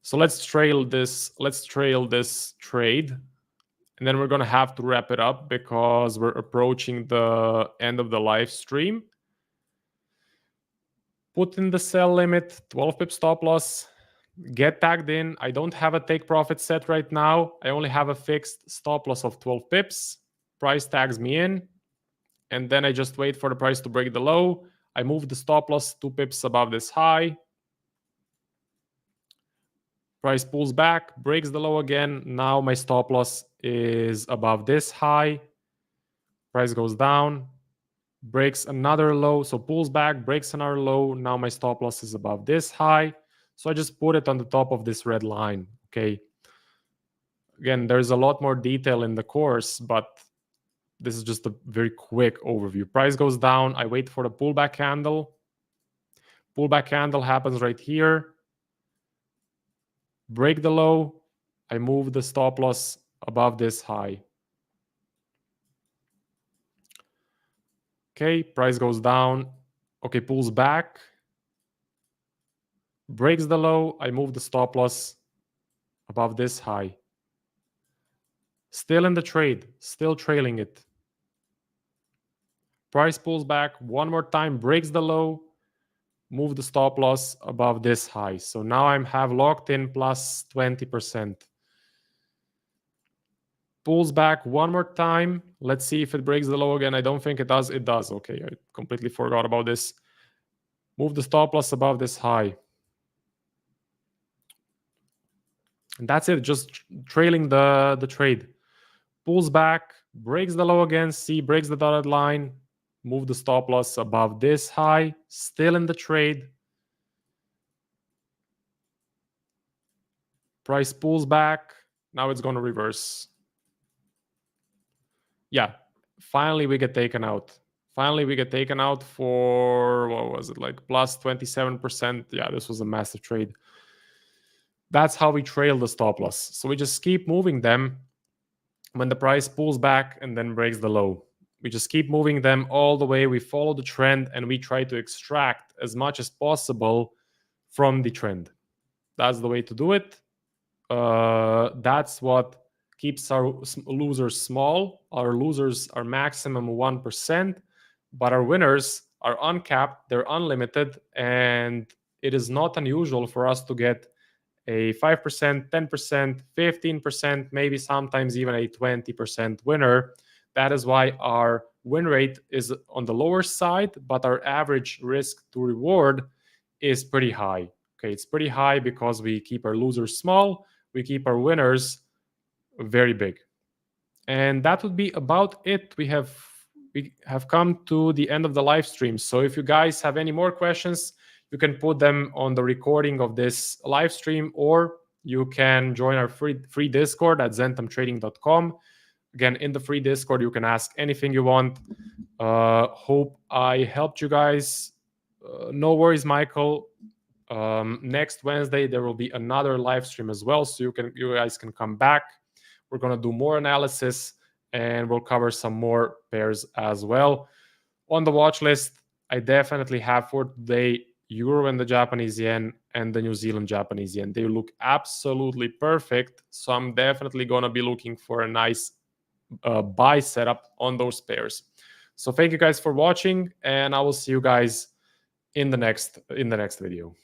So let's trail this trade. And then we're going to have to wrap it up because we're approaching the end of the live stream. Put in the sell limit, 12 pip stop loss, get tagged in. I don't have a take profit set right now. I only have a fixed stop loss of 12 pips. Price tags me in. And then I just wait for the price to break the low. I move the stop loss 2 pips above this high. Price pulls back, breaks the low again. Now my stop loss is above this high. Price goes down, breaks another low, so pulls back, breaks another low. Now my stop loss is above this high. So I just put it on the top of this red line, okay? Again, there's a lot more detail in the course, but this is just a very quick overview. Price goes down, I wait for the pullback candle. Pullback candle happens right here. Break the low, I move the stop loss above this high. Okay, price goes down. Okay, pulls back. Breaks the low, I move the stop loss above this high. Still in the trade, still trailing it. Price pulls back one more time, breaks the low, move the stop loss above this high. So now I have locked in plus 20%. Pulls back one more time. Let's see if it breaks the low again. I don't think it does. It does. Okay, I completely forgot about this. Move the stop loss above this high. And that's it, just trailing the trade. Pulls back, breaks the low again. See, breaks the dotted line. move the stop loss above this high, still in the trade. Price pulls back. Now it's going to reverse. Yeah, finally we get taken out. Finally we get taken out for, what was it, like plus 27%. Yeah, this was a massive trade. That's how we trail the stop loss. So we just keep moving them when the price pulls back and then breaks the low. We just keep moving them all the way. We follow the trend and we try to extract as much as possible from the trend. That's the way to do it. That's what keeps our losers small. Our losers are maximum 1%, but our winners are uncapped, they're unlimited, and it is not unusual for us to get a 5%, 10%, 15%, maybe sometimes even a 20% winner. That is why our win rate is on the lower side, but our average risk to reward is pretty high. Okay, it's pretty high because we keep our losers small, we keep our winners very big. And that would be about it. We have come to the end of the live stream. So if you guys have any more questions, you can put them on the recording of this live stream, or you can join our free Discord at zentamtrading.com. Again, in the free Discord, you can ask anything you want. Hope I helped you guys. No worries, Michael. Next Wednesday there will be another live stream as well, so you guys can come back. We're going to do more analysis and we'll cover some more pairs as well. On the watch list, I definitely have for today Euro and the Japanese yen and the New Zealand Japanese yen. They look absolutely perfect, so I'm definitely going to be looking for a nice buy setup on those pairs. So thank you guys for watching, and I will see you guys in the next video.